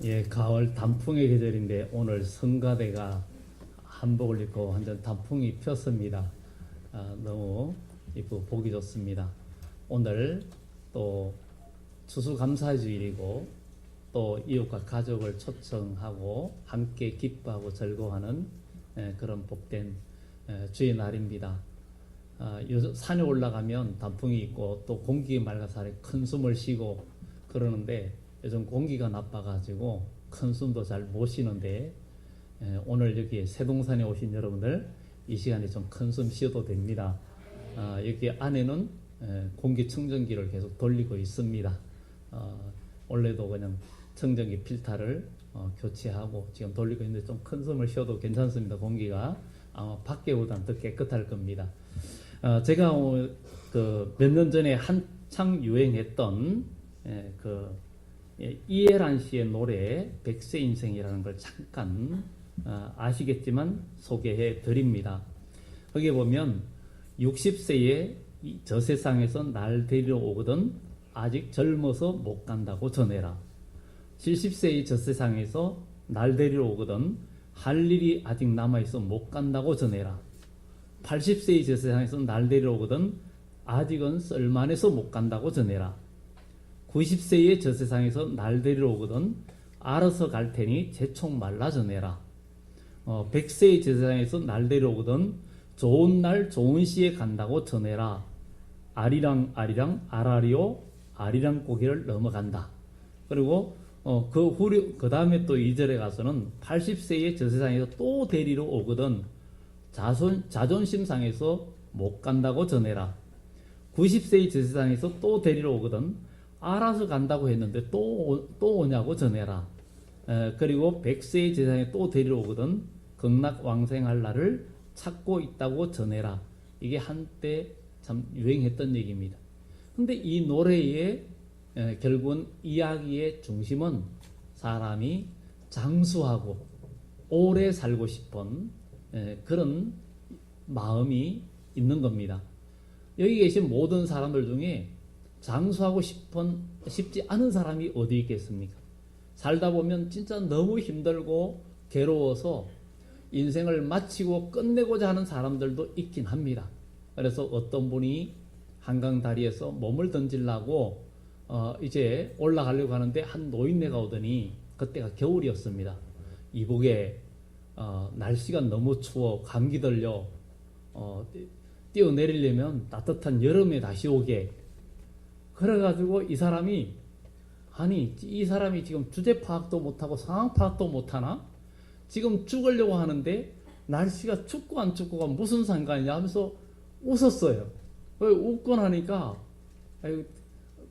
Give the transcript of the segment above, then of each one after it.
예, 가을 단풍의 계절인데 오늘 성가대가 한복을 입고 완전 단풍이 폈습니다. 너무 이쁘고 보기 좋습니다. 오늘 또 추수감사주일이고 또 이웃과 가족을 초청하고 함께 기뻐하고 즐거워하는 그런 복된 주의 날입니다. 산에 올라가면 단풍이 있고 또 공기가 맑아서 큰 숨을 쉬고 그러는데 요즘 공기가 나빠가지고 큰 숨도 잘 못 쉬는데 오늘 여기 세동산에 오신 여러분들 이 시간에 좀 큰 숨 쉬어도 됩니다. 여기 안에는 공기청정기를 계속 돌리고 있습니다. 원래도 그냥 청정기 필터를 교체하고 지금 돌리고 있는데 좀 큰 숨을 쉬어도 괜찮습니다. 공기가 아마 밖에보다는 더 깨끗할 겁니다. 제가 몇 년 전에 한창 유행했던 이해란 씨의 노래 백세 인생이라는 걸 잠깐 아시겠지만 소개해 드립니다. 거기에 보면 60세에 저 세상에서 날 데리러 오거든 아직 젊어서 못 간다고 전해라. 70세의 저 세상에서 날 데리러 오거든 할 일이 아직 남아있어 못 간다고 전해라. 80세의 저 세상에서 날 데리러 오거든 아직은 썰만해서 못 간다고 전해라. 90세의 저 세상에서 날 데리러 오거든 알아서 갈 테니 재촉 말라 전해라. 100세의 저 세상에서 날 데리러 오거든 좋은 날 좋은 시에 간다고 전해라. 아리랑 아리랑 아라리오 아리랑 고개를 넘어간다. 그리고 그 다음에 또 2절에 가서는 80세의 저 세상에서 또 데리러 오거든 자존심 상해서 못 간다고 전해라. 90세의 저 세상에서 또 데리러 오거든 알아서 간다고 했는데 또 오냐고 전해라. 그리고 100세의 저 세상에 또 데리러 오거든 극락왕생할 날을 찾고 있다고 전해라. 이게 한때 참 유행했던 얘기입니다. 근데 이 노래의 결국은 이야기의 중심은 사람이 장수하고 오래 살고 싶은 그런 마음이 있는 겁니다. 여기 계신 모든 사람들 중에 장수하고 싶지 않은 사람이 어디 있겠습니까? 살다 보면 진짜 너무 힘들고 괴로워서 인생을 마치고 끝내고자 하는 사람들도 있긴 합니다. 그래서 어떤 분이 한강 다리에서 몸을 던지려고 이제 올라가려고 하는데 한 노인네가 오더니 그때가 겨울이었습니다. 이복에 날씨가 너무 추워 감기 들려 뛰어내리려면 따뜻한 여름에 다시 오게. 그래가지고 이 사람이 지금 주제 파악도 못하고 상황 파악도 못하나? 지금 죽으려고 하는데 날씨가 춥고 안 춥고가 무슨 상관이냐 하면서 웃었어요. 웃고 나니까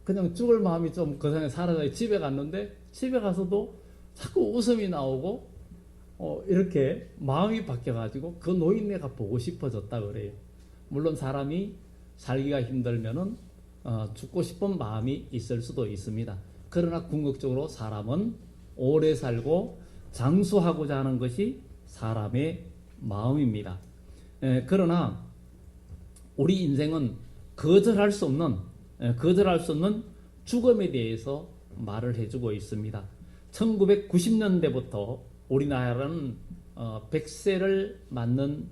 그냥 죽을 마음이 좀 그 상에 사라져 집에 갔는데 집에 가서도 자꾸 웃음이 나오고 이렇게 마음이 바뀌어가지고 그 노인네가 보고 싶어졌다 그래요. 물론 사람이 살기가 힘들면은 죽고 싶은 마음이 있을 수도 있습니다. 그러나 궁극적으로 사람은 오래 살고 장수하고자 하는 것이 사람의 마음입니다. 그러나 우리 인생은 거절할 수 없는 죽음에 대해서 말을 해주고 있습니다. 1990년대부터 우리나라는 100세를 맞는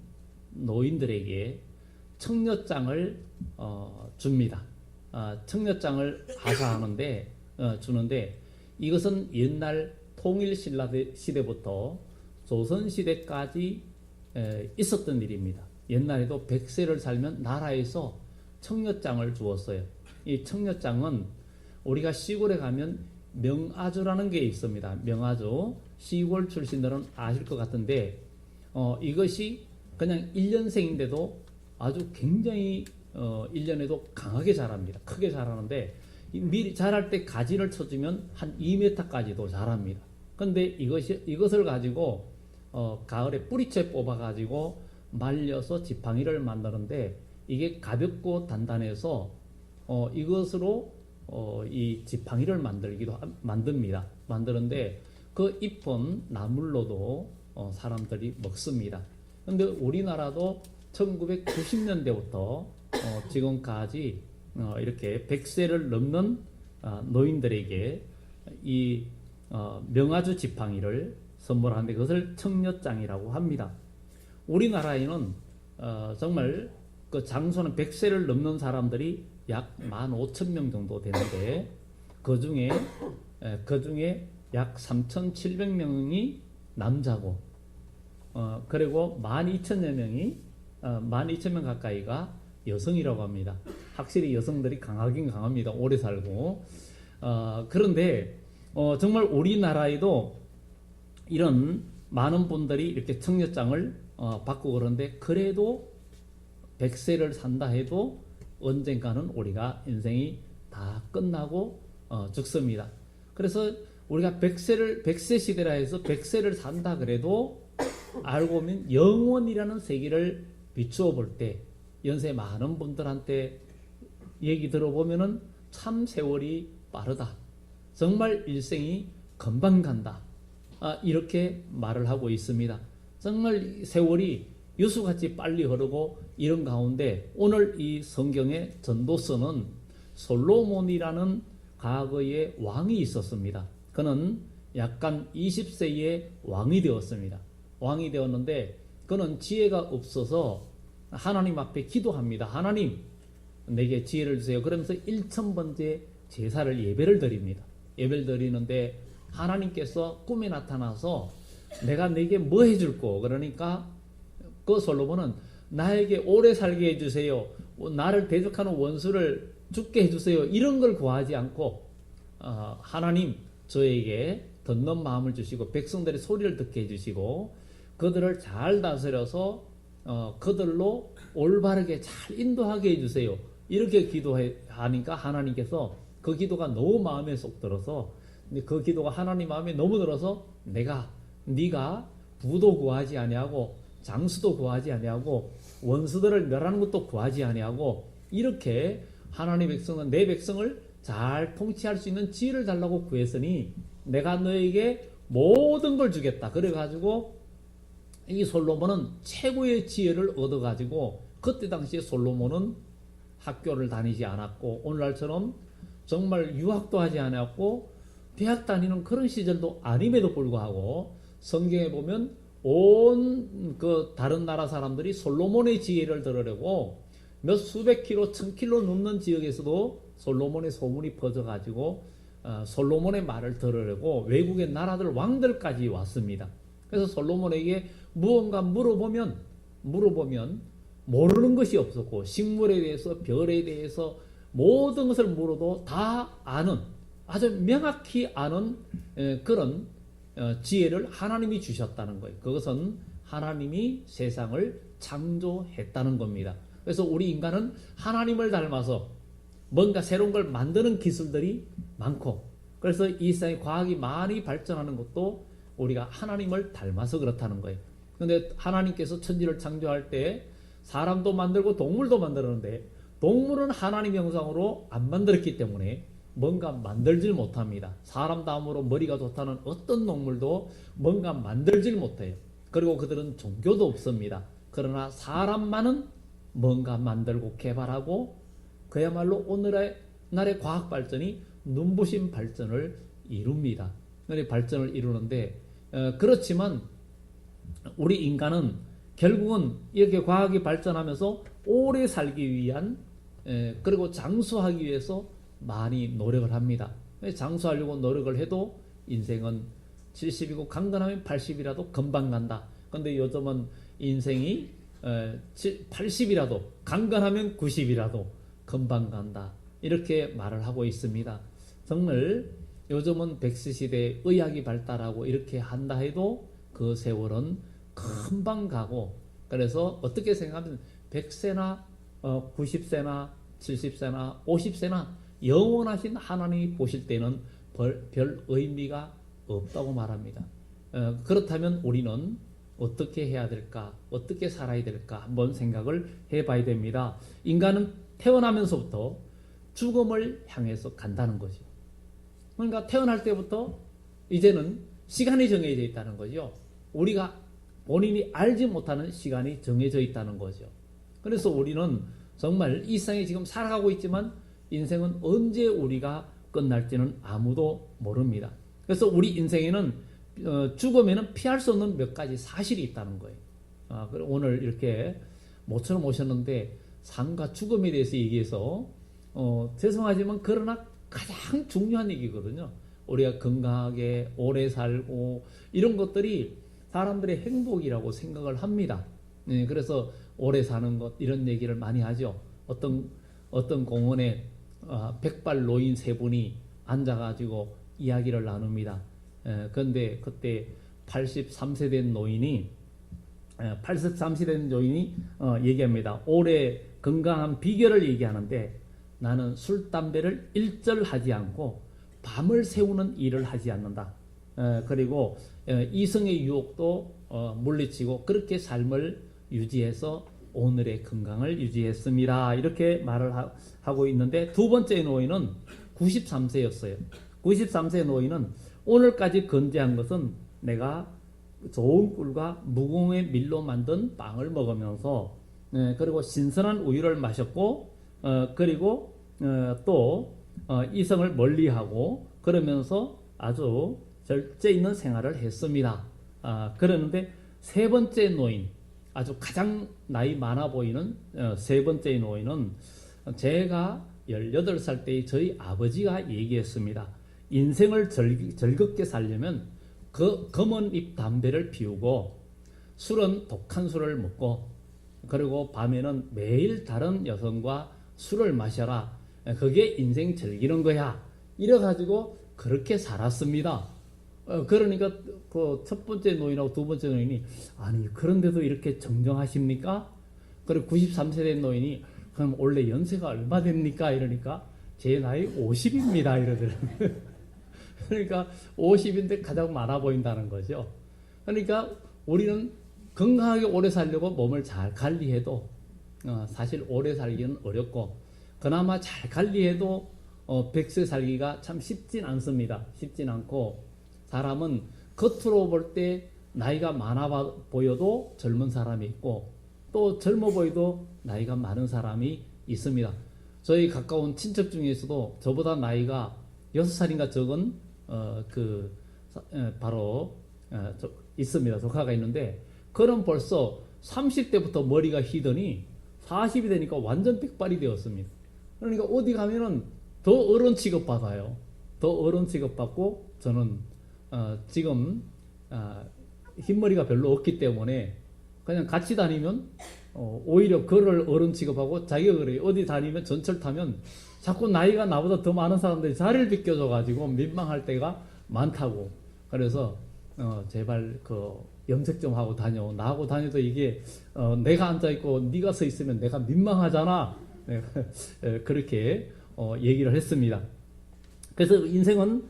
노인들에게 청려장을 줍니다. 청려장을 하사하는데 주는데 이것은 옛날 통일신라 시대부터 조선시대까지 있었던 일입니다. 옛날에도 100세를 살면 나라에서 청려장을 주었어요. 이 청려장은 우리가 시골에 가면 명아주라는 게 있습니다. 명아주 시골 출신들은 아실 것 같은데 이것이 그냥 1년생인데도 아주 굉장히 1년에도 강하게 자랍니다. 크게 자라는데 미리 자랄 때 가지를 쳐주면 한 2m까지도 자랍니다. 근데 이것을 가지고 가을에 뿌리채 뽑아가지고 말려서 지팡이를 만드는데 이게 가볍고 단단해서 이것으로 이 지팡이를 만듭니다. 만드는데 그 잎은 나물로도 사람들이 먹습니다. 근데 우리나라도 1990년대부터 지금까지 이렇게 100세를 넘는 노인들에게 이 명아주 지팡이를 선물하는데 그것을 청려장이라고 합니다. 우리나라에는 정말 그 장수는 100세를 넘는 사람들이 약 15,000명 정도 되는데 그 중에 약 3,700명이 남자고 그리고 12,000여 명이 12,000명 가까이가 여성이라고 합니다. 확실히 여성들이 강하긴 강합니다. 오래 살고 그런데 정말 우리나라에도 이런 많은 분들이 이렇게 청려장을 받고 그러는데 그래도 100세를 산다 해도 언젠가는 우리가 인생이 다 끝나고 죽습니다. 그래서 우리가 100세 시대라 해서 100세를 산다 그래도 알고 보면 영원이라는 세계를 비추어 볼 때 연세 많은 분들한테 얘기 들어보면은 참 세월이 빠르다. 정말 일생이 금방 간다. 이렇게 말을 하고 있습니다. 정말 세월이 유수같이 빨리 흐르고 이런 가운데 오늘 이 성경의 전도서는 솔로몬이라는 과거의 왕이 있었습니다. 그는 약간 20세에 왕이 되었습니다. 왕이 되었는데 그는 지혜가 없어서 하나님 앞에 기도합니다. 하나님 내게 지혜를 주세요. 그러면서 1000번째 제사를 예배를 드립니다. 예배를 드리는데 하나님께서 꿈에 나타나서 내가 내게 뭐 해줄꼬? 그러니까 그 솔로몬은 나에게 오래 살게 해주세요. 나를 대적하는 원수를 죽게 해주세요. 이런 걸 구하지 않고 하나님 저에게 듣는 마음을 주시고 백성들의 소리를 듣게 해주시고 그들을 잘 다스려서 그들로 올바르게 잘 인도하게 해주세요. 이렇게 기도하니까 하나님께서 그 기도가 너무 마음에 쏙 들어서 그 기도가 하나님 마음에 너무 들어서 네가 부도 구하지 아니하고 장수도 구하지 아니하고 원수들을 멸하는 것도 구하지 아니하고 이렇게 하나님 백성은 내 백성을 잘 통치할 수 있는 지혜를 달라고 구했으니 내가 너에게 모든 걸 주겠다. 그래가지고 이 솔로몬은 최고의 지혜를 얻어가지고 그때 당시에 솔로몬은 학교를 다니지 않았고 오늘날처럼 정말 유학도 하지 않았고 대학 다니는 그런 시절도 아님에도 불구하고 성경에 보면 온 그 다른 나라 사람들이 솔로몬의 지혜를 들으려고 몇 수백 킬로, 1000킬로 넘는 지역에서도 솔로몬의 소문이 퍼져가지고 솔로몬의 말을 들으려고 외국의 나라들 왕들까지 왔습니다. 그래서 솔로몬에게 무언가 물어보면 모르는 것이 없었고 식물에 대해서 별에 대해서 모든 것을 물어도 다 아는 아주 명확히 아는 그런 지혜를 하나님이 주셨다는 거예요. 그것은 하나님이 세상을 창조했다는 겁니다. 그래서 우리 인간은 하나님을 닮아서 뭔가 새로운 걸 만드는 기술들이 많고 그래서 이 세상에 과학이 많이 발전하는 것도 우리가 하나님을 닮아서 그렇다는 거예요. 그런데 하나님께서 천지를 창조할 때 사람도 만들고 동물도 만들었는데 동물은 하나님 형상으로 안 만들었기 때문에 뭔가 만들질 못합니다. 사람 다음으로 머리가 좋다는 어떤 동물도 뭔가 만들질 못해요. 그리고 그들은 종교도 없습니다. 그러나 사람만은 뭔가 만들고 개발하고 그야말로 오늘날의 과학 발전이 눈부신 발전을 이룹니다. 발전을 이루는데 그렇지만 우리 인간은 결국은 이렇게 과학이 발전하면서 오래 살기 위한 그리고 장수하기 위해서 많이 노력을 합니다. 장수하려고 노력을 해도 인생은 70이고 강건하면 80이라도 금방 간다. 근데 요즘은 인생이 80이라도 강건하면 90이라도 금방 간다. 이렇게 말을 하고 있습니다. 정말 요즘은 100세 시대에 의학이 발달하고 이렇게 한다 해도 그 세월은 금방 가고 그래서 어떻게 생각하면 100세나 90세나 70세나 50세나 영원하신 하나님이 보실 때는 별 의미가 없다고 말합니다. 그렇다면 우리는 어떻게 해야 될까? 어떻게 살아야 될까? 한번 생각을 해봐야 됩니다. 인간은 태어나면서부터 죽음을 향해서 간다는 거죠. 그러니까 태어날 때부터 이제는 시간이 정해져 있다는 거죠. 우리가 본인이 알지 못하는 시간이 정해져 있다는 거죠. 그래서 우리는 정말 이 세상에 지금 살아가고 있지만 인생은 언제 우리가 끝날지는 아무도 모릅니다. 그래서 우리 인생에는 죽으면은 피할 수 없는 몇 가지 사실이 있다는 거예요. 오늘 이렇게 모처럼 오셨는데 삶과 죽음에 대해서 얘기해서 죄송하지만 그러나 가장 중요한 얘기거든요. 우리가 건강하게 오래 살고 이런 것들이 사람들의 행복이라고 생각을 합니다. 네, 그래서 오래 사는 것 이런 얘기를 많이 하죠. 어떤 공원에 백발 노인 세 분이 앉아가지고 이야기를 나눕니다. 그런데 그때 83세 된 노인이 얘기합니다. 오래 건강한 비결을 얘기하는데 나는 술, 담배를 일절하지 않고 밤을 새우는 일을 하지 않는다. 그리고 이성의 유혹도 물리치고 그렇게 삶을 유지해서 오늘의 건강을 유지했습니다. 이렇게 말을 하고 있는데 두 번째 노인은 93세였어요. 93세 노인은 오늘까지 건재한 것은 내가 좋은 꿀과 무공의 밀로 만든 빵을 먹으면서 그리고 신선한 우유를 마셨고 그리고 또 이성을 멀리하고 그러면서 아주 절제 있는 생활을 했습니다. 그러는데 세 번째 노인 아주 가장 나이 많아 보이는 세 번째 노인은 제가 18살 때 저희 아버지가 얘기했습니다. 인생을 즐겁게 살려면 그 검은 잎 담배를 피우고 술은 독한 술을 먹고 그리고 밤에는 매일 다른 여성과 술을 마셔라. 그게 인생 즐기는 거야. 이래가지고 그렇게 살았습니다. 그러니까 그 첫 번째 노인하고 두 번째 노인이 아니 그런데도 이렇게 정정하십니까? 그리고 93세 된 노인이 그럼 원래 연세가 얼마 됩니까? 이러니까 제 나이 50입니다. 이러더라고요. 그러니까 50인데 가장 많아 보인다는 거죠. 그러니까 우리는 건강하게 오래 살려고 몸을 잘 관리해도 사실 오래 살기는 어렵고 그나마 잘 관리해도 100세 살기가 참 쉽진 않습니다. 쉽진 않고 사람은 겉으로 볼 때 나이가 많아 보여도 젊은 사람이 있고 또 젊어 보여도 나이가 많은 사람이 있습니다. 저희 가까운 친척 중에서도 저보다 나이가 6살인가 적은 있습니다. 조카가 있는데 그는 벌써 30대부터 머리가 희더니 40이 되니까 완전 백발이 되었습니다. 그러니까 어디 가면은 더 어른 취급받아요. 더 어른 취급받고 저는 지금 흰머리가 별로 없기 때문에 그냥 같이 다니면 오히려 그를 어른 취급하고 자기가 그래요. 어디 다니면 전철 타면 자꾸 나이가 나보다 더 많은 사람들이 자리를 비껴줘 가지고 민망할 때가 많다고. 그래서 제발 염색 좀 하고 다녀. 나하고 다녀도 이게 내가 앉아 있고 네가 서 있으면 내가 민망하잖아. 그렇게 얘기를 했습니다. 그래서 인생은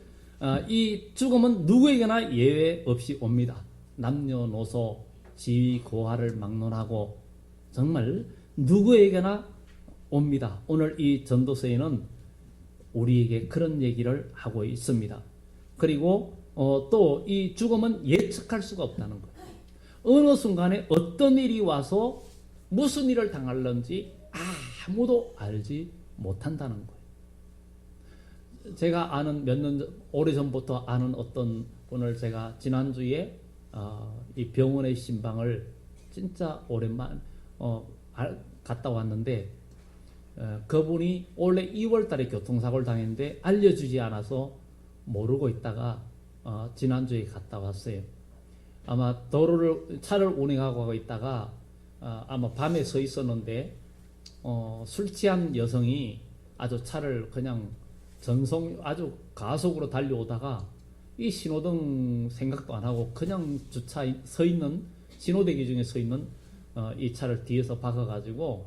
이 죽음은 누구에게나 예외 없이 옵니다. 남녀노소 지위 고하를 막론하고 정말 누구에게나 옵니다. 오늘 이 전도서에는 우리에게 그런 얘기를 하고 있습니다. 그리고 또 이 죽음은 예측할 수가 없다는 거예요. 어느 순간에 어떤 일이 와서 무슨 일을 당할는지 아무도 알지 못한다는 거예요. 제가 아는 오래전부터 아는 어떤 분을 제가 지난주에 이 병원의 신방을 진짜 오랜만 갔다 왔는데 그분이 원래 2월 달에 교통사고를 당했는데 알려주지 않아서 모르고 있다가 지난주에 갔다 왔어요. 아마 차를 운행하고 있다가 아마 밤에 서 있었는데 술 취한 여성이 아주 차를 그냥 아주 가속으로 달려오다가 이 신호등 생각도 안 하고 그냥 서 있는 신호대기 중에 서 있는 이 차를 뒤에서 박아가지고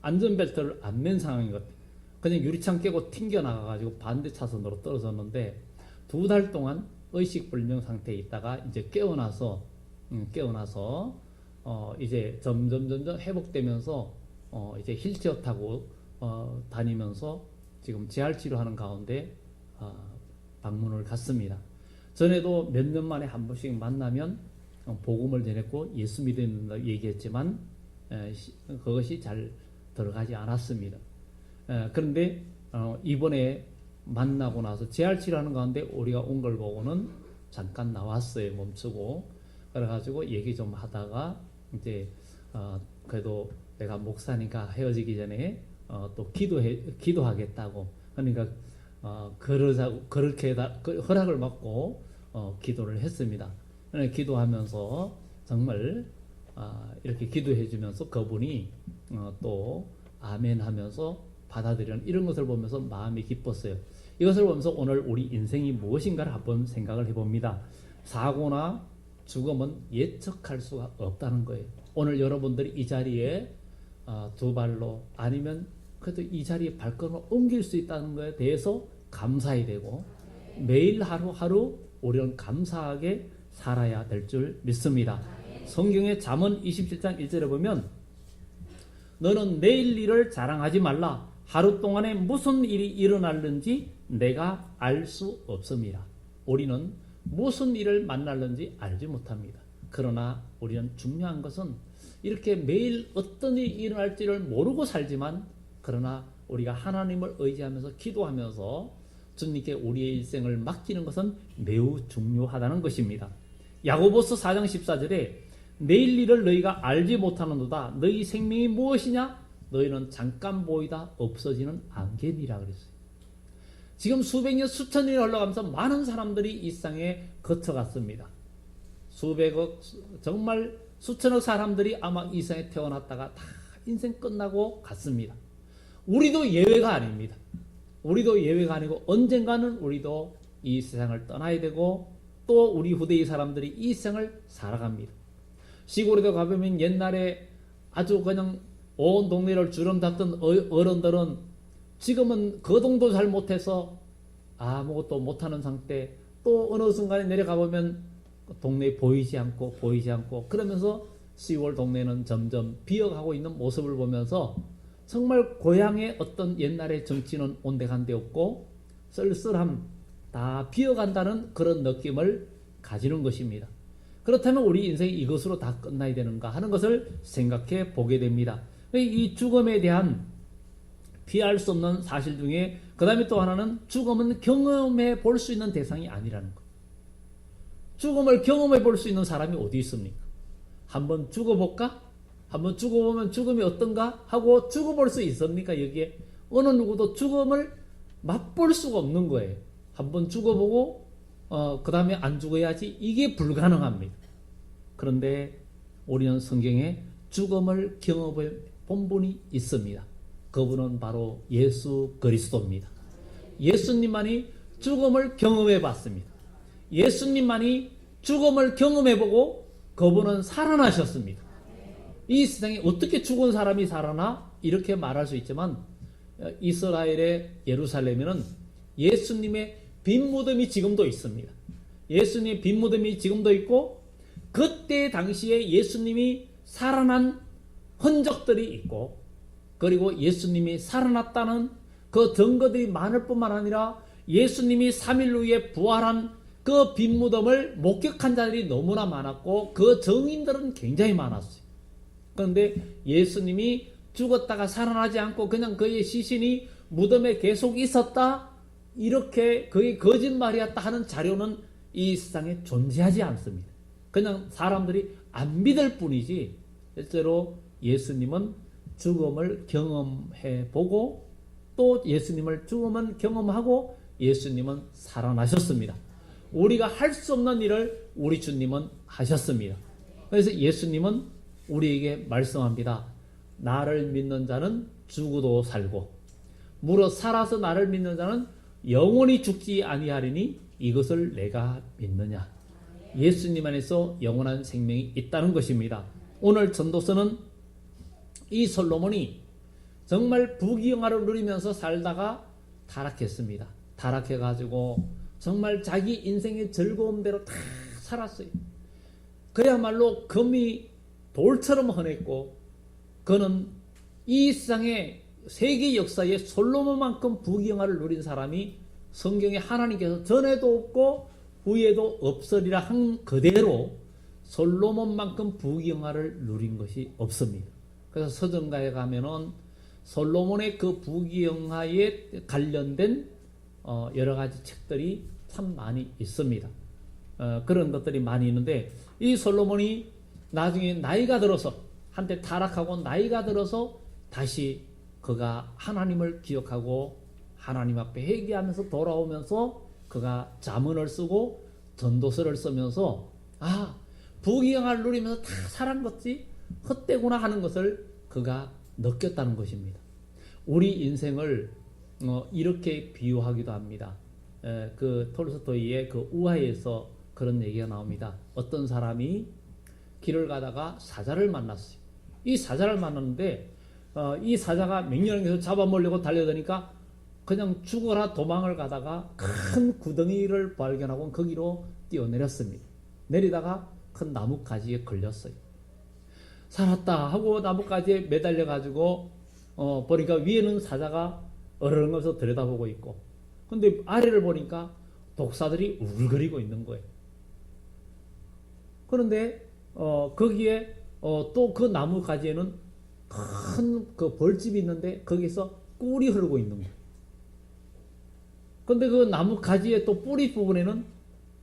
안전벨트를 안 맨 상황인 것 같아요. 그냥 유리창 깨고 튕겨 나가가지고 반대 차선으로 떨어졌는데 2달 동안 의식불명 상태에 있다가 이제 깨어나서 이제 점점 회복되면서 이제 휠체어 타고 다니면서 지금 재활치료하는 가운데 방문을 갔습니다. 전에도 몇 년 만에 한 번씩 만나면 복음을 전했고 예수 믿는다 얘기했지만 그것이 잘 들어가지 않았습니다. 그런데 이번에 만나고 나서 재활치료하는 가운데 우리가 온 걸 보고는 잠깐 나왔어요. 멈추고. 그래가지고 얘기 좀 하다가 이제 그래도 내가 목사니까 헤어지기 전에 또 기도하겠다고. 그러니까 그러자고 그렇게 허락을 받고 기도를 했습니다. 기도하면서 정말 이렇게 기도해 주면서 그분이 또 아멘 하면서 받아들이는 이런 것을 보면서 마음이 기뻤어요. 이것을 보면서 오늘 우리 인생이 무엇인가를 한번 생각을 해봅니다. 사고나 죽음은 예측할 수가 없다는 거예요. 오늘 여러분들이 이 자리에 두 발로 아니면 그래도 이 자리에 발걸음을 옮길 수 있다는 것에 대해서 감사해야 되고 매일 하루하루 우리는 감사하게 살아야 될 줄 믿습니다. 성경의 잠언 27장 1절에 보면 너는 내일 일을 자랑하지 말라. 하루 동안에 무슨 일이 일어날는지 내가 알 수 없습니다. 우리는 무슨 일을 만날는지 알지 못합니다. 그러나 우리는 중요한 것은 이렇게 매일 어떤 일이 일어날지를 모르고 살지만 그러나 우리가 하나님을 의지하면서 기도하면서 주님께 우리의 일생을 맡기는 것은 매우 중요하다는 것입니다. 야고보서 4장 14절에 내일 일을 너희가 알지 못하는도다. 너희 생명이 무엇이냐? 너희는 잠깐 보이다 없어지는 안개니라 그랬어요. 지금 수백 년 수천 년이 흘러가면서 많은 사람들이 이 세상에 거쳐갔습니다. 수백억 정말 수천억 사람들이 아마 이 세상에 태어났다가 다 인생 끝나고 갔습니다. 우리도 예외가 아닙니다. 우리도 예외가 아니고 언젠가는 우리도 이 세상을 떠나야 되고 또 우리 후대의 사람들이 이 세상을 살아갑니다. 시골에도 가보면 옛날에 아주 그냥 온 동네를 주름 닫던 어른들은 지금은 거동도 잘 못해서 아무것도 못하는 상태, 또 어느 순간에 내려가보면 동네에 보이지 않고 그러면서 시골 동네는 점점 비어가고 있는 모습을 보면서 정말 고향의 어떤 옛날의 정치는 온데간데 없고 쓸쓸함 다 비어간다는 그런 느낌을 가지는 것입니다. 그렇다면 우리 인생이 이것으로 다 끝나야 되는가 하는 것을 생각해 보게 됩니다. 이 죽음에 대한 피할 수 없는 사실 중에 그 다음에 또 하나는 죽음은 경험해 볼 수 있는 대상이 아니라는 것. 죽음을 경험해 볼 수 있는 사람이 어디 있습니까? 한번 죽어볼까? 한번 죽어보면 죽음이 어떤가? 하고 죽어볼 수 있습니까? 여기에 어느 누구도 죽음을 맛볼 수가 없는 거예요. 한번 죽어보고 그 다음에 안 죽어야지 이게 불가능합니다. 그런데 우리는 성경에 죽음을 경험해 본 분이 있습니다. 그분은 바로 예수 그리스도입니다. 예수님만이 죽음을 경험해 봤습니다. 예수님만이 죽음을 경험해 보고 그분은 살아나셨습니다. 이 세상에 어떻게 죽은 사람이 살아나? 이렇게 말할 수 있지만 이스라엘의 예루살렘에는 예수님의 빈 무덤이 지금도 있습니다. 예수님의 빈 무덤이 지금도 있고 그때 당시에 예수님이 살아난 흔적들이 있고 그리고 예수님이 살아났다는 그 증거들이 많을 뿐만 아니라 예수님이 3일 후에 부활한 그 빈 무덤을 목격한 자들이 너무나 많았고 그 증인들은 굉장히 많았어요. 그런데 예수님이 죽었다가 살아나지 않고 그냥 그의 시신이 무덤에 계속 있었다 이렇게 그게 거짓말이었다 하는 자료는 이 세상에 존재하지 않습니다. 그냥 사람들이 안 믿을 뿐이지 실제로 예수님은 죽음을 경험해 보고 또 예수님을 죽음은 경험하고 예수님은 살아나셨습니다. 우리가 할 수 없는 일을 우리 주님은 하셨습니다. 그래서 예수님은 우리에게 말씀합니다. 나를 믿는 자는 죽어도 살고 무릇 살아서 나를 믿는 자는 영원히 죽지 아니하리니 이것을 내가 믿느냐. 예수님 안에서 영원한 생명이 있다는 것입니다. 오늘 전도서는 이 솔로몬이 정말 부귀영화를 누리면서 살다가 타락했습니다. 타락해가지고 정말 자기 인생의 즐거움대로 다 살았어요. 그야말로 금이 돌처럼 흔했고 그는 이 세상의 세계 역사에 솔로몬만큼 부귀영화를 누린 사람이 성경에 하나님께서 전에도 없고 후에도 없으리라 한 그대로 솔로몬만큼 부귀영화를 누린 것이 없습니다. 그래서 서정가에 가면은 솔로몬의 그 부귀영화에 관련된 여러 가지 책들이 참 많이 있습니다. 그런 것들이 많이 있는데 이 솔로몬이 나중에 나이가 들어서 한때 타락하고 나이가 들어서 다시 그가 하나님을 기억하고 하나님 앞에 회개하면서 돌아오면서 그가 잠언을 쓰고 전도서를 쓰면서 부귀영화를 누리면서 다 살한 것이 헛되구나 하는 것을 그가 느꼈다는 것입니다. 우리 인생을 이렇게 비유하기도 합니다. 그 톨스토이의 그 우화에서 그런 얘기가 나옵니다. 어떤 사람이 길을 가다가 사자를 만났어요. 이 사자를 만났는데 이 사자가 맹렬하게 잡아먹으려고 달려드니까 그냥 죽어라 도망을 가다가 큰 구덩이를 발견하고 거기로 뛰어내렸습니다. 내리다가 큰 나뭇가지에 걸렸어요. 살았다 하고 나뭇가지에 매달려 가지고 보니까 위에는 사자가 어르렁거려서 들여다보고 있고 근데 아래를 보니까 독사들이 우글거리고 있는 거예요. 그런데 거기에 또 그 나뭇가지에는 큰 그 벌집이 있는데 거기서 꿀이 흐르고 있는 거예요. 근데 그 나뭇가지의 또 뿌리 부분에는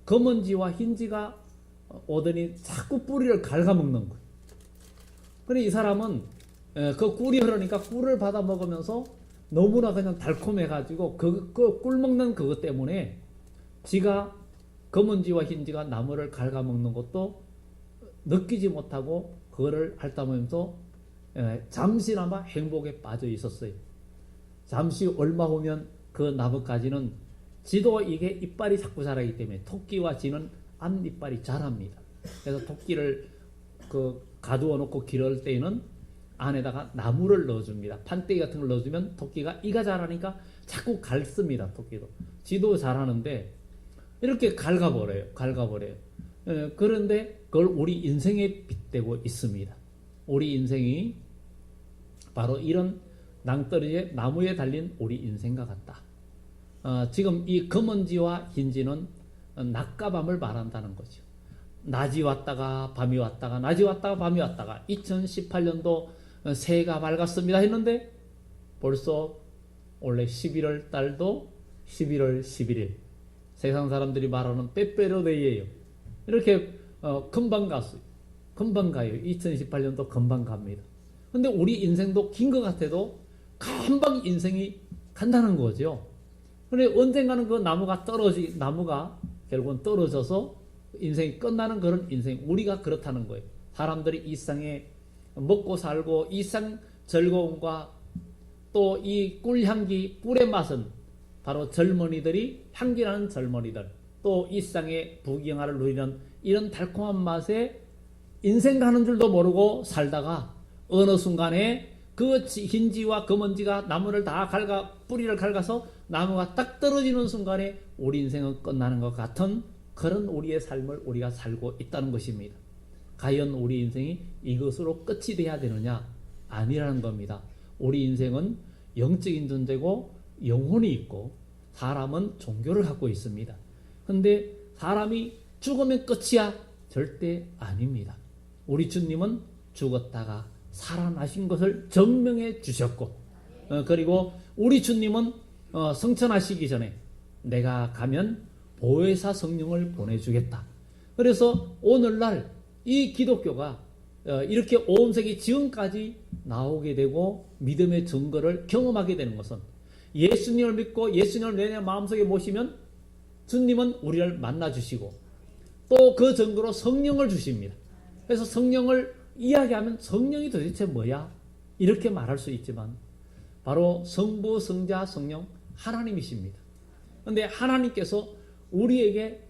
검은지와 흰지가 오더니 자꾸 뿌리를 갉아먹는 거예요. 그래 이 사람은 그 꿀이 흐르니까 꿀을 받아 먹으면서 너무나 그냥 달콤해가지고 그 꿀 먹는 그것 때문에 지가 검은지와 흰지가 나무를 갉아먹는 것도 느끼지 못하고 그거를 핥아먹으면서 잠시나마 행복에 빠져 있었어요. 잠시 얼마 후면 그 나뭇가지는 지도 이게 이빨이 자꾸 자라기 때문에 토끼와 지는 앞 이빨이 자랍니다. 그래서 토끼를 가두어 놓고 기를 때에는 안에다가 나무를 넣어줍니다. 판때기 같은 걸 넣어주면 토끼가 이가 자라니까 자꾸 갉습니다. 토끼도 지도 자라는데 이렇게 갉아버려요. 그런데 그걸 우리 인생에 빗대고 있습니다. 우리 인생이 바로 이런 낭떠러지의 나무에 달린 우리 인생과 같다. 지금 이 검은지와 흰지는 낮과 밤을 말한다는 거죠. 낮이 왔다가 밤이 왔다가 낮이 왔다가 밤이 왔다가 2018년도 새해가 밝았습니다 했는데 벌써 원래 11월 달도 11월 11일 세상 사람들이 말하는 빼빼로데이예요. 이렇게 금방 갔어요. 금방 가요. 2018년도 금방 갑니다. 근데 우리 인생도 긴 것 같아도 금방 인생이 간다는 거죠. 근데 언젠가는 그 나무가 결국은 떨어져서 인생이 끝나는 그런 인생. 우리가 그렇다는 거예요. 사람들이 일상에 먹고 살고 일상 즐거움과 또 이 꿀향기, 꿀의 맛은 바로 젊은이들이 향기나는 젊은이들 또 일상의 부귀영화를 누리는 이런 달콤한 맛에 인생 가는 줄도 모르고 살다가 어느 순간에 그 흰지와 검은지가 나무를 다 뿌리를 갉아서 나무가 딱 떨어지는 순간에 우리 인생은 끝나는 것 같은 그런 우리의 삶을 우리가 살고 있다는 것입니다. 과연 우리 인생이 이것으로 끝이 돼야 되느냐? 아니라는 겁니다. 우리 인생은 영적인 존재고 영혼이 있고 사람은 종교를 갖고 있습니다. 근데 사람이 죽으면 끝이야? 절대 아닙니다. 우리 주님은 죽었다가 살아나신 것을 증명해 주셨고 그리고 우리 주님은 성천하시기 전에 내가 가면 보혜사 성령을 보내주겠다. 그래서 오늘날 이 기독교가 이렇게 온 세기 지금까지 나오게 되고 믿음의 증거를 경험하게 되는 것은 예수님을 믿고 예수님을 내 마음속에 모시면 주님은 우리를 만나주시고 또 그 증거로 성령을 주십니다. 그래서 성령을 이야기하면 성령이 도대체 뭐야? 이렇게 말할 수 있지만 바로 성부, 성자, 성령 하나님이십니다. 그런데 하나님께서 우리에게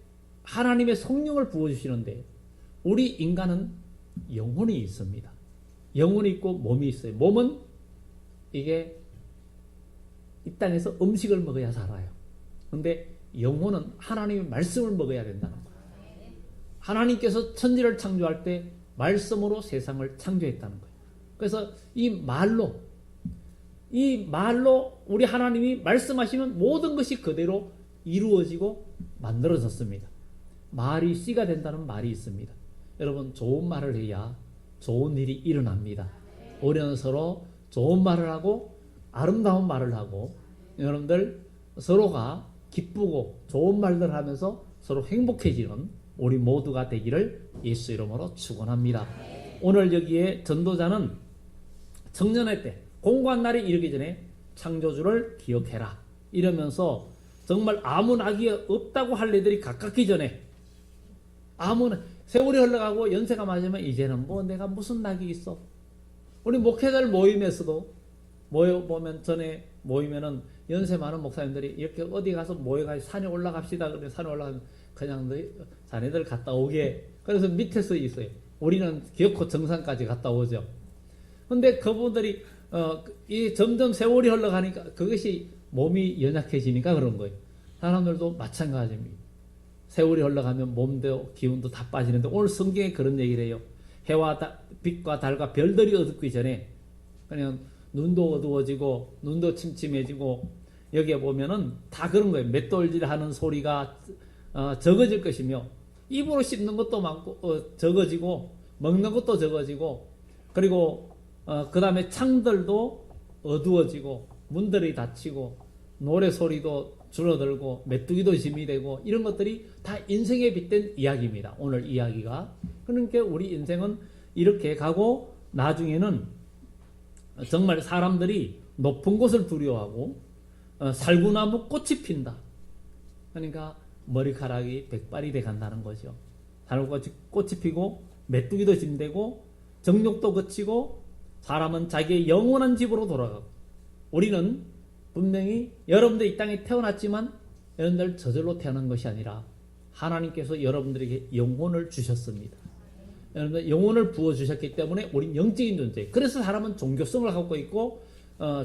하나님의 성령을 부어주시는데 우리 인간은 영혼이 있습니다. 영혼이 있고 몸이 있어요. 몸은 이게 이 땅에서 음식을 먹어야 살아요. 그런데 영혼은 하나님의 말씀을 먹어야 된다는 거예요. 하나님께서 천지를 창조할 때 말씀으로 세상을 창조했다는 거예요. 그래서 이 말로 우리 하나님이 말씀하시면 모든 것이 그대로 이루어지고 만들어졌습니다. 말이 씨가 된다는 말이 있습니다. 여러분 좋은 말을 해야 좋은 일이 일어납니다. 우리는 서로 좋은 말을 하고 아름다운 말을 하고 여러분들 서로가 기쁘고 좋은 말들 하면서 서로 행복해지는 우리 모두가 되기를 예수 이름으로 축원합니다. 오늘 여기에 전도자는 청년회 때 공고한 날이 이르기 전에 창조주를 기억해라 이러면서 정말 아무 낙이 없다고 할 일들이 가깝기 전에 세월이 흘러가고 연세가 맞으면 이제는 뭐 내가 무슨 낙이 있어. 우리 목회자들 모임에서도 모여보면 전에 모이면은 연세 많은 목사님들이 이렇게 어디 가서 모여가지고 산에 올라갑시다. 그러면 산에 올라가면 그냥 너희 자네들 갔다 오게. 그래서 밑에서 있어요. 우리는 기어코 정상까지 갔다 오죠. 근데 그분들이 이 점점 세월이 흘러가니까 그것이 몸이 연약해지니까 그런 거예요. 사람들도 마찬가지입니다. 세월이 흘러가면 몸도 기운도 다 빠지는데 오늘 성경에 그런 얘기를 해요. 해와 빛과 달과 별들이 어둡기 전에 그냥 눈도 어두워지고 눈도 침침해지고 여기에 보면은 다 그런 거예요. 맷돌질하는 소리가 적어질 것이며 입으로 씹는 것도 많고 적어지고 먹는 것도 적어지고 그리고 그 다음에 창들도 어두워지고 문들이 닫히고 노래 소리도 줄어들고 메뚜기도 짐이 되고 이런 것들이 다 인생에 빗댄 이야기입니다. 오늘 이야기가. 그러니까 우리 인생은 이렇게 가고 나중에는 정말 사람들이 높은 곳을 두려워하고 살구나무 꽃이 핀다. 그러니까 머리카락이 백발이 돼 간다는 거죠. 살구꽃이 피고 메뚜기도 짐되고 정욕도 그치고 사람은 자기의 영원한 집으로 돌아가고 우리는 분명히 여러분들 이 땅에 태어났지만 여러분들 저절로 태어난 것이 아니라 하나님께서 여러분들에게 영혼을 주셨습니다. 여러분들 영혼을 부어주셨기 때문에 우린 영적인 존재. 그래서 사람은 종교성을 갖고 있고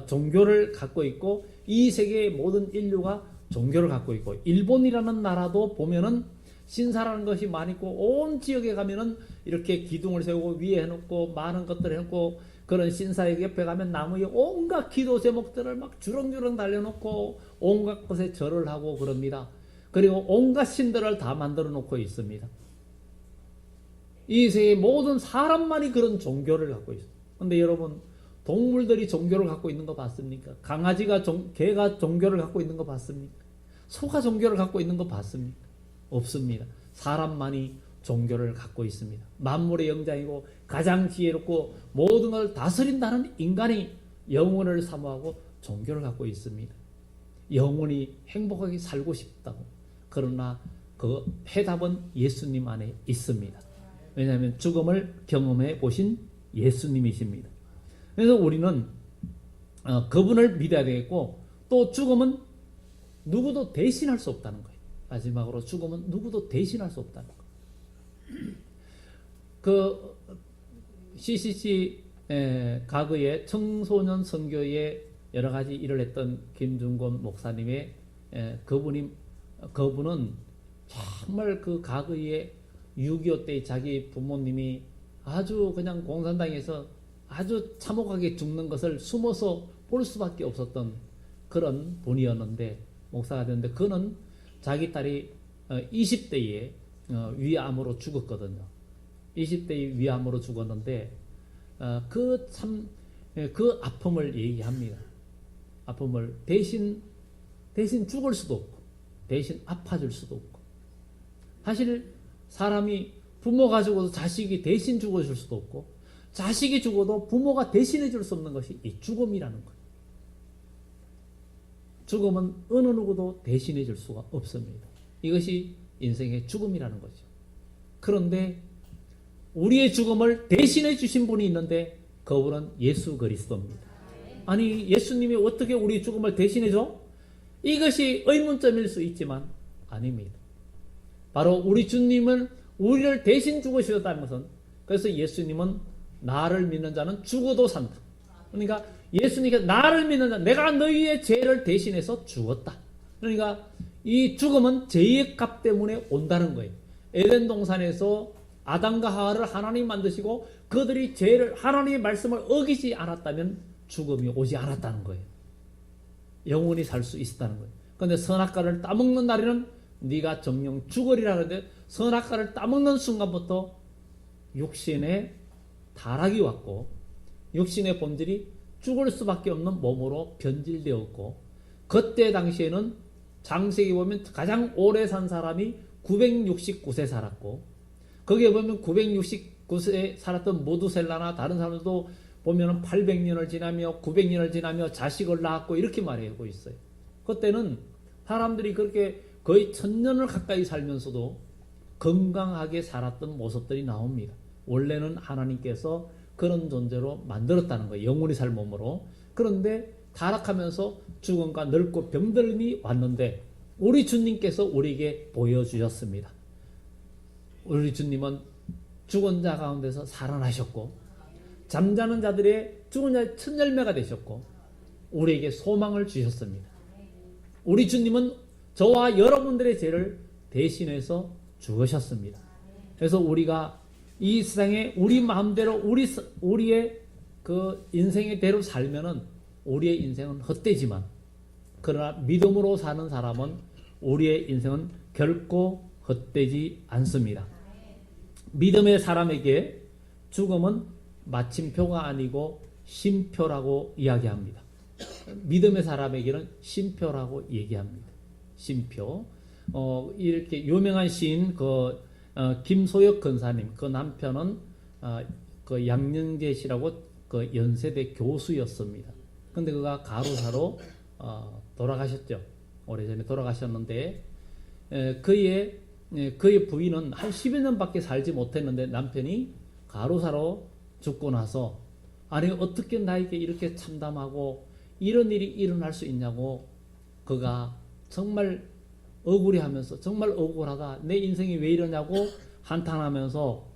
종교를 갖고 있고 이 세계의 모든 인류가 종교를 갖고 있고 일본이라는 나라도 보면은 신사라는 것이 많이 있고 온 지역에 가면은 이렇게 기둥을 세우고 위에 해놓고 많은 것들을 해놓고 그런 신사의 옆에 가면 나무에 온갖 기도 제목들을 막 주렁주렁 달려놓고 온갖 곳에 절을 하고 그럽니다. 그리고 온갖 신들을 다 만들어 놓고 있습니다. 이 세계의 모든 사람만이 그런 종교를 갖고 있어요. 근데 여러분 동물들이 종교를 갖고 있는 거 봤습니까? 개가 종교를 갖고 있는 거 봤습니까? 소가 종교를 갖고 있는 거 봤습니까? 없습니다. 사람만이 종교를 갖고 있습니다. 만물의 영장이고 가장 지혜롭고 모든 걸 다스린다는 인간이 영혼을 사모하고 종교를 갖고 있습니다. 영혼이 행복하게 살고 싶다고. 그러나 그 해답은 예수님 안에 있습니다. 왜냐하면 죽음을 경험해 보신 예수님이십니다. 그래서 우리는 그분을 믿어야 되겠고 또 죽음은 누구도 대신할 수 없다는 거예요. 마지막으로 죽음은 누구도 대신할 수 없다는 거예요. 그 CCC 과거에 청소년 선교에 여러 가지 일을 했던 김중곤 목사님의 그분은 정말 그 과거에 6.25 때 자기 부모님이 아주 그냥 공산당에서 아주 참혹하게 죽는 것을 숨어서 볼 수밖에 없었던 그런 분이었는데 목사가 됐는데 그는 자기 딸이 20대에 위암으로 죽었거든요. 20대에 위암으로 죽었는데 그 아픔을 얘기합니다. 아픔을 대신 죽을 수도 없고 대신 아파줄 수도 없고 사실 사람이 부모가 죽어도 자식이 대신 죽어줄 수도 없고 자식이 죽어도 부모가 대신해 줄 수 없는 것이 이 죽음이라는 거예요. 죽음은 어느 누구도 대신해 줄 수가 없습니다. 이것이 인생의 죽음이라는 거죠. 그런데 우리의 죽음을 대신해 주신 분이 있는데 그분은 예수 그리스도입니다. 아니 예수님이 어떻게 우리 죽음을 대신해 줘? 이것이 의문점일 수 있지만 아닙니다. 바로 우리 주님은 우리를 대신 죽으셨다는 것은 그래서 예수님은 나를 믿는 자는 죽어도 산다. 그러니까 예수님께서 나를 믿는 자 내가 너희의 죄를 대신해서 죽었다. 그러니까 이 죽음은 죄의 값 때문에 온다는 거예요. 에덴 동산에서 아담과 하와를 하나님 만드시고 그들이 하나님의 말씀을 어기지 않았다면 죽음이 오지 않았다는 거예요. 영원히 살 수 있었다는 거예요. 그런데 선악과를 따먹는 날에는 네가 정령 죽으리라 하는데 선악과를 따먹는 순간부터 육신에 타락이 왔고 육신의 본질이 죽을 수밖에 없는 몸으로 변질되었고 그때 당시에는 창세기 보면 가장 오래 산 사람이 969세 살았고, 거기에 보면 969세 살았던 모두셀라나 다른 사람들도 보면은 800년을 지나며 900년을 지나며 자식을 낳았고 이렇게 말하고 있어요. 그때는 사람들이 그렇게 거의 1000년을 가까이 살면서도 건강하게 살았던 모습들이 나옵니다. 원래는 하나님께서 그런 존재로 만들었다는 거예요. 영원히 살 몸으로. 그런데 타락하면서 죽음과 늙고 병들음이 왔는데 우리 주님께서 우리에게 보여주셨습니다. 우리 주님은 죽은 자 가운데서 살아나셨고, 잠자는 자들의 죽은 자의 첫 열매가 되셨고, 우리에게 소망을 주셨습니다. 우리 주님은 저와 여러분들의 죄를 대신해서 죽으셨습니다. 그래서 우리가 이 세상에 우리 마음대로 우리의 그 인생의 대로 살면은 우리의 인생은 헛되지만, 그러나 믿음으로 사는 사람은 우리의 인생은 결코 헛되지 않습니다. 믿음의 사람에게 죽음은 마침표가 아니고 쉼표라고 이야기합니다. 믿음의 사람에게는 쉼표라고 얘기합니다. 쉼표. 이렇게 유명한 시인 김소혁 근사님, 그 남편은 그 양녕재 씨라고 그 연세대 교수였습니다. 근데 그가 가로사로 돌아가셨죠. 오래전에 돌아가셨는데, 그의 부인은 한 10여 년밖에 살지 못했는데 남편이 가로사로 죽고 나서, 아니 어떻게 나에게 이렇게 참담하고 이런 일이 일어날 수 있냐고 그가 정말 억울해하면서, 정말 억울하다, 내 인생이 왜 이러냐고 한탄하면서,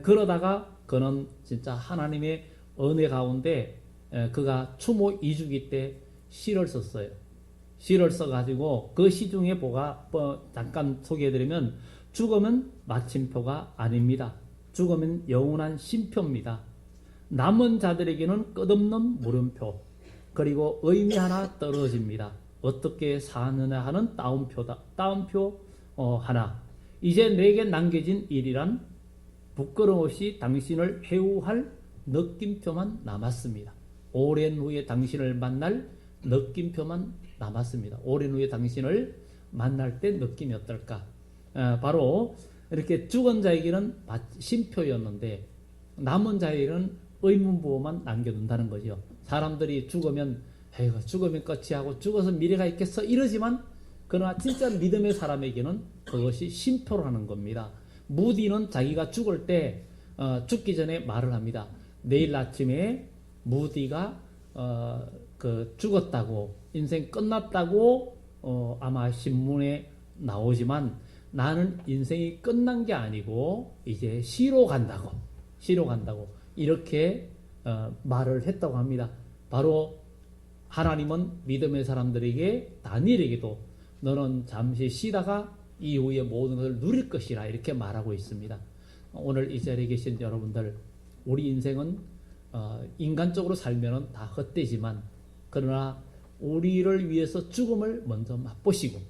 그러다가 그는 진짜 하나님의 은혜 가운데 그가 추모 2주기 때 시를 썼어요. 시를 써가지고 그 시 중에 잠깐 소개해드리면, 죽음은 마침표가 아닙니다. 죽음은 영원한 쉼표입니다. 남은 자들에게는 끝없는 물음표, 그리고 의미 하나 떨어집니다. 어떻게 사느냐 하는 따옴표 하나. 이제 내게 남겨진 일이란 부끄럼 없이 당신을 회유할 느낌표만 남았습니다. 오랜 후에 당신을 만날 느낌표만 남았습니다. 오랜 후에 당신을 만날 때 느낌이 어떨까? 바로 이렇게 죽은 자에게는 쉼표였는데 남은 자에게는 의문부호만 남겨둔다는 거죠. 사람들이 죽으면 에이구, 죽으면 끝이 하고 죽어서 미래가 있겠어 이러지만, 그러나 진짜 믿음의 사람에게는 그것이 쉼표라는 겁니다. 무디는 자기가 죽을 때 죽기 전에 말을 합니다. 내일 아침에 무디가 죽었다고, 인생 끝났다고 아마 신문에 나오지만, 나는 인생이 끝난 게 아니고 이제 시로 간다고 이렇게 말을 했다고 합니다. 바로 하나님은 믿음의 사람들에게, 다니엘에게도 너는 잠시 쉬다가 이후에 모든 것을 누릴 것이라 이렇게 말하고 있습니다. 오늘 이 자리에 계신 여러분들, 우리 인생은 인간적으로 살면 다 헛되지만, 그러나 우리를 위해서 죽음을 먼저 맛보시고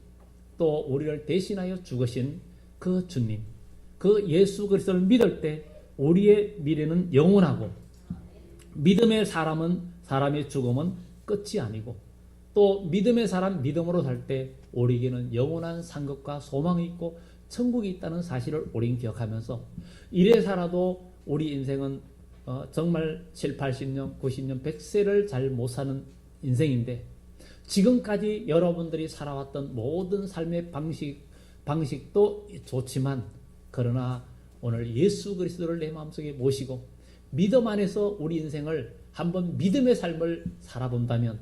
또 우리를 대신하여 죽으신 그 주님, 그 예수 그리스도를 믿을 때 우리의 미래는 영원하고, 믿음의 사람의 죽음은 끝이 아니고, 또 믿음의 사람 믿음으로 살 때 우리에게는 영원한 상급과 소망이 있고 천국이 있다는 사실을 우리는 기억하면서, 이래 살아도 우리 인생은 정말 7, 80년, 90년, 100세를 잘 못 사는 인생인데, 지금까지 여러분들이 살아왔던 모든 삶의 방식도 좋지만, 그러나 오늘 예수 그리스도를 내 마음속에 모시고 믿음 안에서 우리 인생을 한번 믿음의 삶을 살아본다면,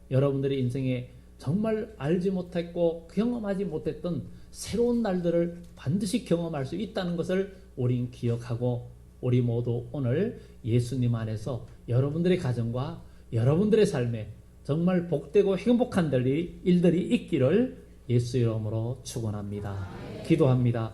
여러분들의 인생에 정말 알지 못했고 경험하지 못했던 새로운 날들을 반드시 경험할 수 있다는 것을 우린 기억하고, 우리 모두 오늘 예수님 안에서 여러분들의 가정과 여러분들의 삶에 정말 복되고 행복한 일들이 있기를 예수 이름으로 축원합니다. 기도합니다.